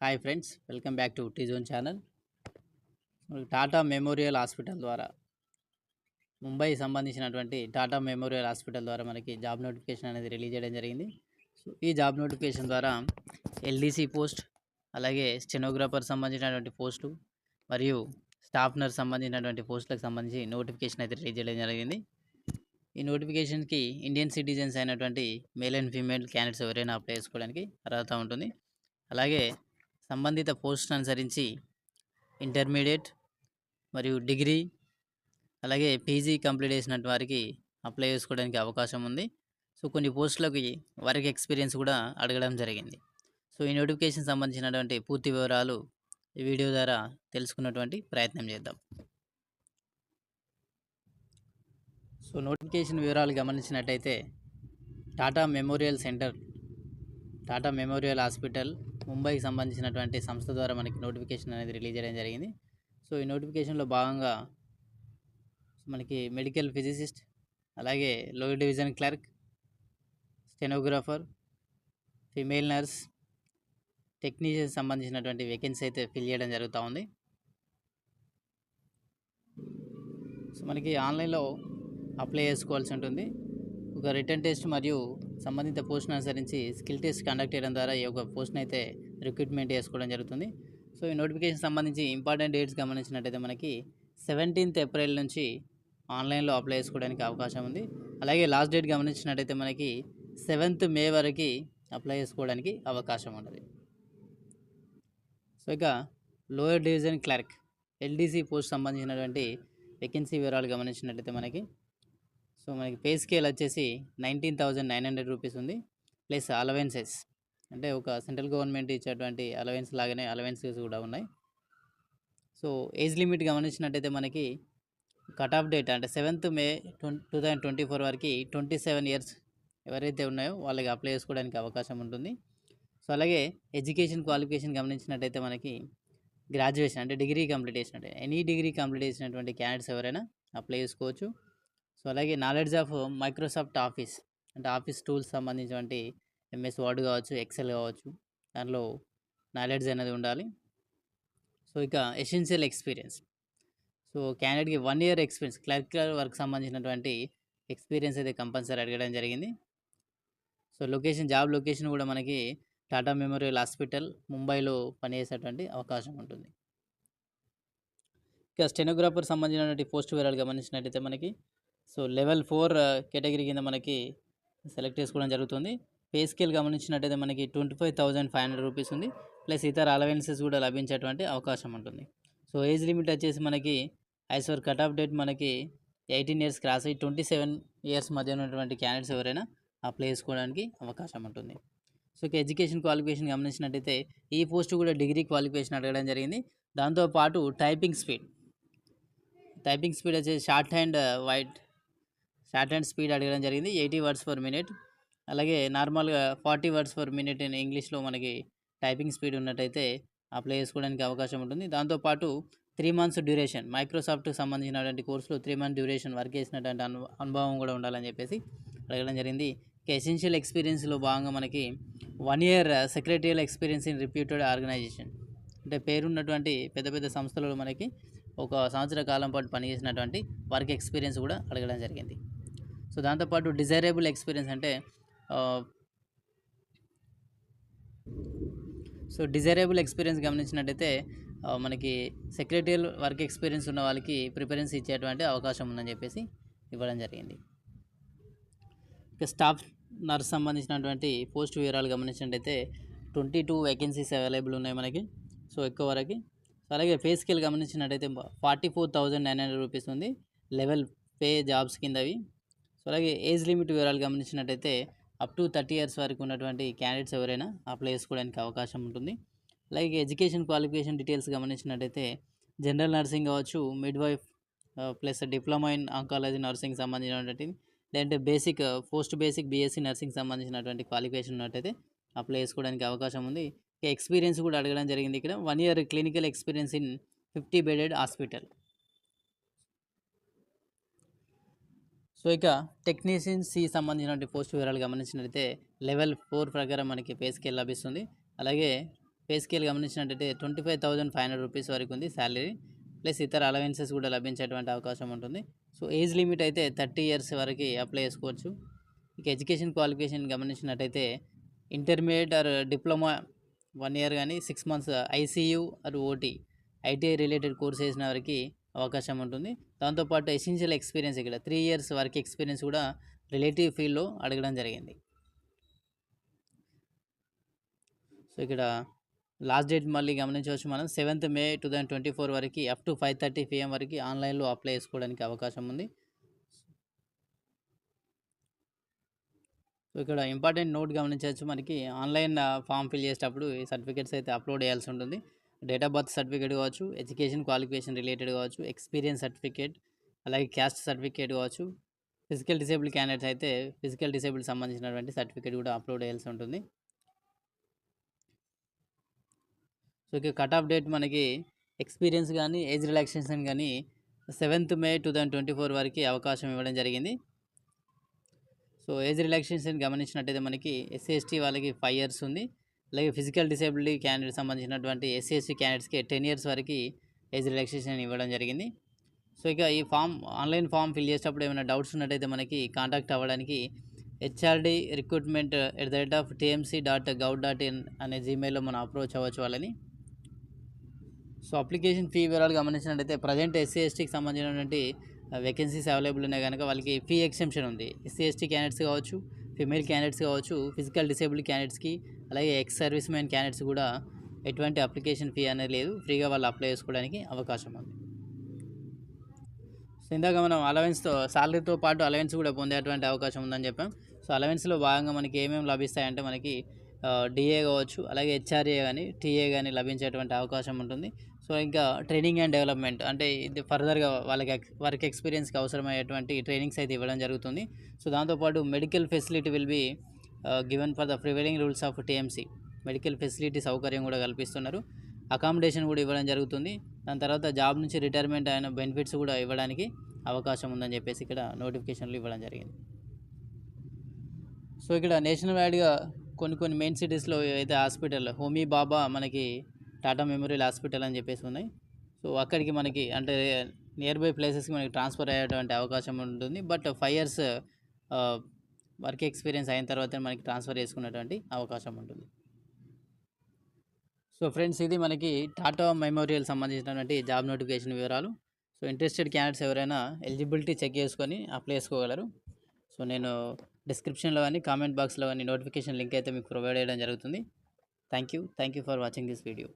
Hi friends, welcome back to tea zone channel. Tata memorial hospital ద్వారా ముంబై సంబంధించినటువంటి Tata memorial hospital ద్వారా మనకి జాబ్ నోటిఫికేషన్ అనేది రిలీజ్ చేయడం జరిగింది. సో ఈ జాబ్ నోటిఫికేషన్ ద్వారా ఎల్డీసీ పోస్ట్, అలాగే స్టెనోగ్రాఫర్ సంబంధించినటువంటి పోస్టు మరియు స్టాఫ్ నర్స్ సంబంధించినటువంటి పోస్టులకు సంబంధించి నోటిఫికేషన్ అయితే రిలీజ్ చేయడం జరిగింది. ఈ నోటిఫికేషన్కి ఇండియన్ సిటిజన్స్ అయినటువంటి మేల్ అండ్ ఫీమేల్ క్యాండిడేట్స్ ఎవరైనా అప్లై చేసుకోవడానికి అర్హత ఉంటుంది. అలాగే సంబంధిత పోస్ట్ అనుసరించి ఇంటర్మీడియట్ మరియు డిగ్రీ అలాగే పీజీ కంప్లీట్ చేసినటువంటి వారికి అప్లై చేసుకోవడానికి అవకాశం ఉంది. సో కొన్ని పోస్టులకి వర్క్ ఎక్స్పీరియన్స్ కూడా అడగడం జరిగింది. సో ఈ నోటిఫికేషన్ సంబంధించినటువంటి పూర్తి వివరాలు ఈ వీడియో ద్వారా తెలుసుకున్నటువంటి ప్రయత్నం చేద్దాం. సో నోటిఫికేషన్ వివరాలు గమనించినట్టయితే Tata memorial centre, Tata memorial hospital ముంబైకి సంబంధించినటువంటి సంస్థ ద్వారా మనకి నోటిఫికేషన్ అనేది రిలీజ్ చేయడం జరిగింది. సో ఈ నోటిఫికేషన్లో భాగంగా మనకి మెడికల్ ఫిజిసిస్ట్, అలాగే lower division clerk, stenographer, female nurse, technician సంబంధించినటువంటి వేకెన్సీ అయితే ఫిల్ చేయడం జరుగుతూ ఉంది. సో మనకి ఆన్లైన్లో అప్లై చేసుకోవాల్సి ఉంటుంది. ఒక రిటర్న్ టెస్ట్ మరియు సంబంధిత పోస్ట్ను అనుసరించి స్కిల్ టెస్ట్ కండక్ట్ చేయడం ద్వారా ఈ యొక్క పోస్ట్ని అయితే రిక్రూట్మెంట్ చేసుకోవడం జరుగుతుంది. సో ఈ నోటిఫికేషన్ సంబంధించి ఇంపార్టెంట్ డేట్స్ గమనించినట్టయితే మనకి 17th ఏప్రిల్ నుంచి ఆన్లైన్లో అప్లై చేసుకోవడానికి అవకాశం ఉంది. అలాగే లాస్ట్ డేట్ గమనించినట్టయితే మనకి 7th మే వరకు అప్లై చేసుకోవడానికి అవకాశం ఉన్నది. సో ఇక lower division clerk LDC post సంబంధించినటువంటి వేకెన్సీ వివరాలు గమనించినట్టయితే మనకి పే స్కేల్ వచ్చేసి 19,900 రూపీస్ ఉంది. ప్లస్ అలవెన్సెస్, అంటే ఒక సెంట్రల్ గవర్నమెంట్ ఇచ్చేటువంటి అలవెన్స్ లాగానే అలవెన్సెస్ కూడా ఉన్నాయి. సో ఏజ్ లిమిట్ గమనించినట్టయితే మనకి కట్ ఆఫ్ డేట్ అంటే 7th మే 2024 వరకు 27 ఇయర్స్ ఎవరైతే ఉన్నాయో వాళ్ళకి అప్లై చేసుకోవడానికి అవకాశం ఉంటుంది. సో అలాగే ఎడ్యుకేషన్ క్వాలిఫికేషన్ గమనించినట్టయితే మనకి గ్రాడ్యుయేషన్ అంటే డిగ్రీ కంప్లీట్ చేసినట్టు, ఎనీ డిగ్రీ కంప్లీట్ చేసినటువంటి క్యాండిడేట్స్ ఎవరైనా అప్లై చేసుకోవచ్చు. సో అలాగే నాలెడ్జ్ ఆఫ్ మైక్రోసాఫ్ట్ ఆఫీస్, అంటే ఆఫీస్ టూల్స్ సంబంధించినటువంటి ఎంఎస్ వర్డ్ కావచ్చు, ఎక్సెల్ కావచ్చు, దానిలో నాలెడ్జ్ అనేది ఉండాలి. సో ఇక ఎసెన్షియల్ ఎక్స్పీరియన్స్, సో క్యాండిడేట్కి 1 year ఎక్స్పీరియన్స్, క్లర్కల్ వర్క్ సంబంధించినటువంటి ఎక్స్పీరియన్స్ అయితే కంపల్సరీ అడగడం జరిగింది. సో జాబ్ లొకేషన్ కూడా మనకి టాటా మెమోరియల్ హాస్పిటల్ ముంబైలో పనిచేసేటువంటి అవకాశం ఉంటుంది. ఇక స్టెనోగ్రాఫర్ సంబంధించినటువంటి పోస్ట్ వివరాలు గమనించినట్టయితే మనకి లెవెల్ 4 కేటగిరీ కింద మనకి సెలెక్ట్ చేసుకోవడం జరుగుతుంది. పే స్కేల్ గమనించినట్టయితే మనకి 25,500 రూపీస్ ఉంది. ప్లస్ ఇతర అలవెన్సెస్ కూడా లభించేటువంటి అవకాశం ఉంటుంది. సో ఏజ్ లిమిట్ వచ్చేసి మనకి as per cut off date మనకి 18 years క్రాస్ అయ్యి 27 years మధ్య ఉన్నటువంటి క్యాండిడేట్స్ ఎవరైనా అప్లై చేసుకోవడానికి అవకాశం ఉంటుంది. సో ఇక ఎడ్యుకేషన్ క్వాలిఫికేషన్ గమనించినట్టయితే ఈ పోస్ట్ కూడా డిగ్రీ క్వాలిఫికేషన్ అడగడం జరిగింది. దాంతోపాటు టైపింగ్ స్పీడ్ వచ్చేసి షార్ట్ హ్యాండ్ స్పీడ్ అడగడం జరిగింది. 80 words per minute. అలాగే నార్మల్గా 40 words per minute ఇన్ ఇంగ్లీష్లో మనకి టైపింగ్ స్పీడ్ ఉన్నట్టయితే అప్లై చేసుకోవడానికి అవకాశం ఉంటుంది. దాంతోపాటు 3 months డ్యూరేషన్, మైక్రోసాఫ్ట్కి సంబంధించినటువంటి కోర్సులో 3 months డ్యూరేషన్ వర్క్ చేసినటువంటి అనుభవం కూడా ఉండాలని చెప్పేసి అడగడం జరిగింది. ఇక ఎసెన్షియల్ ఎక్స్పీరియన్స్లో భాగంగా మనకి 1 year secretarial experience in reputed organisation, అంటే పేరున్నటువంటి పెద్ద పెద్ద సంస్థలలో మనకి 1 సంవత్సర కాలం పాటు పనిచేసినటువంటి వర్క్ ఎక్స్పీరియన్స్ కూడా అడగడం జరిగింది. సో దాంతోపాటు డిజైరబుల్ ఎక్స్పీరియన్స్ అంటే డిజైరబుల్ ఎక్స్పీరియన్స్ గమనించినట్టయితే మనకి సెక్రటరియల్ వర్క్ ఎక్స్పీరియన్స్ ఉన్న వాళ్ళకి ప్రిఫరెన్స్ ఇచ్చేటువంటి అవకాశం ఉందని చెప్పేసి ఇవ్వడం జరిగింది. ఇక స్టాఫ్ నర్స్ సంబంధించినటువంటి పోస్ట్ వివరాలు గమనించినట్టయితే 22 వేకెన్సీస్ అవైలబుల్ ఉన్నాయి మనకి. సో ఎక్కువ వరకు. సో అలాగే పే స్కేల్ గమనించినట్టయితే 44,900 రూపీస్ ఉంది. లెవెల్ పే జాబ్స్ కిందవి. సో అలాగే ఏజ్ లిమిట్ వివరాలు గమనించినట్టయితే అప్ టు 30 years వరకు ఉన్నటువంటి క్యాండిడేట్స్ ఎవరైనా అప్లై చేసుకోవడానికి అవకాశం ఉంటుంది. అలాగే ఎడ్యుకేషన్ క్వాలిఫికేషన్ డీటెయిల్స్ గమనించినట్టయితే జనరల్ నర్సింగ్ కావచ్చు, mid wife plus diploma in oncology nursing సంబంధించినటువంటి, లేదంటే పోస్ట్ బేసిక్ బీఎస్సీ నర్సింగ్ సంబంధించినటువంటి క్వాలిఫికేషన్ ఉన్నట్టయితే అప్లై చేసుకోవడానికి అవకాశం ఉంది. ఎక్స్పీరియన్స్ కూడా అడగడం జరిగింది. ఇక్కడ 1 year clinical experience in 50-bedded hospital. So ఇక టెక్నీషియన్ సి సంబంధించినటువంటి పోస్ట్ వివరాలు గమనించినట్లయితే లెవెల్ 4 ప్రకారం మనకి పే స్కేల్ లభిస్తుంది. అలాగే పే స్కేల్ గమనించినట్టయితే 25,500 రూపీస్ వరకు ఉంది శాలరీ, ప్లస్ ఇతర అలవెన్సెస్ కూడా లభించేటువంటి అవకాశం ఉంటుంది. సో ఏజ్ లిమిట్ అయితే 30 ఇయర్స్ వరకు అప్లై చేసుకోవచ్చు. ఇక ఎడ్యుకేషన్ క్వాలిఫికేషన్ గమనించినట్టయితే ఇంటర్మీడియట్ ఆర్ డిప్లొమా 1 ఇయర్ కానీ 6 months ICU or OT ITI related course చేసిన వారికి అవకాశం ఉంటుంది. దాంతోపాటు ఎసెన్షియల్ ఎక్స్పీరియన్స్ ఇక్కడ 3 ఇయర్స్ వర్క్ ఎక్స్పీరియన్స్ కూడా రిలేటివ్ ఫీల్డ్లో అడగడం జరిగింది. సో ఇక్కడ లాస్ట్ డేట్ మళ్ళీ గమనించవచ్చు మనం 7th May 2024 వరకు అప్ టు 5:30 PM వరకు ఆన్లైన్లో అప్లై చేసుకోవడానికి అవకాశం ఉంది. సో ఇక్కడ ఇంపార్టెంట్ నోట్ గమనించవచ్చు, మనకి ఆన్లైన్ ఫామ్ ఫిల్ చేసేటప్పుడు ఈ సర్టిఫికేట్స్ అయితే అప్లోడ్ చేయాల్సి ఉంటుంది. డేట్ ఆఫ్ బర్త్ సర్టిఫికేట్ కావచ్చు, ఎడ్యుకేషన్ క్వాలిఫికేషన్ రిలేటెడ్ కావచ్చు, ఎక్స్పీరియన్స్ సర్టిఫికేట్, అలాగే క్యాస్ట్ సర్టిఫికేట్ కావచ్చు. ఫిజికల్ డిసేబుల్డ్ క్యాండిడేట్స్ అయితే ఫిజికల్ డిసేబుల్డ్ సంబంధించినటువంటి సర్టిఫికేట్ కూడా అప్లోడ్ చేయాల్సి ఉంటుంది. సో ఇక కట్ ఆఫ్ డేట్ మనకి ఎక్స్పీరియన్స్ కానీ ఏజ్ రిలాక్సేషన్ కానీ 7th May 2024 వరకు అవకాశం ఇవ్వడం జరిగింది. సో ఏజ్ రిలాక్సేషన్ గమనించినట్టయితే మనకి ఎస్సీ ఎస్టీ వాళ్ళకి 5 ఇయర్స్ ఉంది. అలాగే ఫిజికల్ డిసేబిలిటీ క్యాండిడేట్ సంబంధించినటువంటి ఎస్సీ ఎస్టీ క్యాండిడేట్స్కి 10 ఇయర్స్ వరకు ఏజ్ రిలాక్సేషన్ ఇవ్వడం జరిగింది. సో ఇక ఈ ఆన్లైన్ ఫామ్ ఫిల్ చేసేటప్పుడు ఏమైనా డౌట్స్ ఉన్నట్టయితే మనకి కాంటాక్ట్ అవ్వడానికి hrd@tmc.gov.in అనే జీమెయిల్లో మనం అప్రోచ్ అవ్వచ్చు వాళ్ళని. సో అప్లికేషన్ ఫీ వివరాలు గమనించినట్టయితే ప్రజెంట్ ఎస్సీ ఎస్టీకి సంబంధించినటువంటి వేకెన్సీస్ అవైలబుల్ ఉన్నాయి కనుక వాళ్ళకి ఫీ ఎక్సెంప్షన్ ఉంది. ఎస్సీ ఎస్టీ క్యాండిడేట్స్ కావచ్చు, ఫిమేల్ క్యాండిడేట్స్ కావచ్చు, ఫిజికల్ డిసేబుల్డ్ క్యాండిడేట్స్కి, అలాగే ఎక్స్ సర్వీస్ మ్యాన్ క్యాండిడేట్స్ కూడా ఎటువంటి అప్లికేషన్ ఫీ అనేది లేదు, ఫ్రీగా వాళ్ళు అప్లై చేసుకోవడానికి అవకాశం ఉంది. సో ఇందాక మనం అలవెన్స్తో సాలరీతో పాటు అలవెన్స్ కూడా పొందేటువంటి అవకాశం ఉందని చెప్పాం. సో అలవెన్స్లో భాగంగా మనకి ఏమేమి లభిస్తాయంటే మనకి డిఏ కావచ్చు, అలాగే హెచ్ఆర్ఏ కానీ టీఏ కానీ లభించేటువంటి అవకాశం ఉంటుంది. సో ఇంకా ట్రైనింగ్ అండ్ డెవలప్మెంట్ అంటే ఇది ఫర్దర్గా వాళ్ళకి వర్క్ ఎక్స్పీరియన్స్కి అవసరమయ్యేటువంటి ట్రైనింగ్స్ అయితే ఇవ్వడం జరుగుతుంది. సో దాంతోపాటు medical facility will be given for the prevailing rules of TMC. Medical facility సౌకర్యం కూడా కల్పిస్తున్నారు. అకామిడేషన్ కూడా ఇవ్వడం జరుగుతుంది. దాని తర్వాత జాబ్ నుంచి రిటైర్మెంట్ అయిన బెనిఫిట్స్ కూడా ఇవ్వడానికి అవకాశం ఉందని చెప్పేసి ఇక్కడ నోటిఫికేషన్లు ఇవ్వడం జరిగింది. సో ఇక్కడ నేషనల్ వైడ్గా కొన్ని మెయిన్ సిటీస్లో అయితే హాస్పిటల్ హోమీ బాబా మనకి టాటా మెమోరియల్ హాస్పిటల్ అని చెప్పేసి ఉన్నాయి. సో అక్కడికి మనకి అంటే నియర్ బై ప్లేసెస్కి మనకి ట్రాన్స్ఫర్ అయ్యేటువంటి అవకాశం ఉంటుంది. బట్ 5 ఇయర్స్ వర్క్ ఎక్స్పీరియన్స్ అయిన తర్వాత మనకి ట్రాన్స్ఫర్ చేసుకునేటువంటి అవకాశం ఉంటుంది. సో ఫ్రెండ్స్, ఇది మనకి టాటా మెమోరియల్ సంబంధించినటువంటి జాబ్ నోటిఫికేషన్ వివరాలు. సో ఇంట్రెస్టెడ్ క్యాండిడేట్స్ ఎవరైనా ఎలిజిబిలిటీ చెక్ చేసుకొని అప్లై చేసుకోగలరు. సో నేను డిస్క్రిప్షన్లో కానీ కామెంట్ బాక్స్లో కానీ నోటిఫికేషన్ లింక్ అయితే మీకు ప్రొవైడ్ చేయడం జరుగుతుంది. Thank you for watching this video.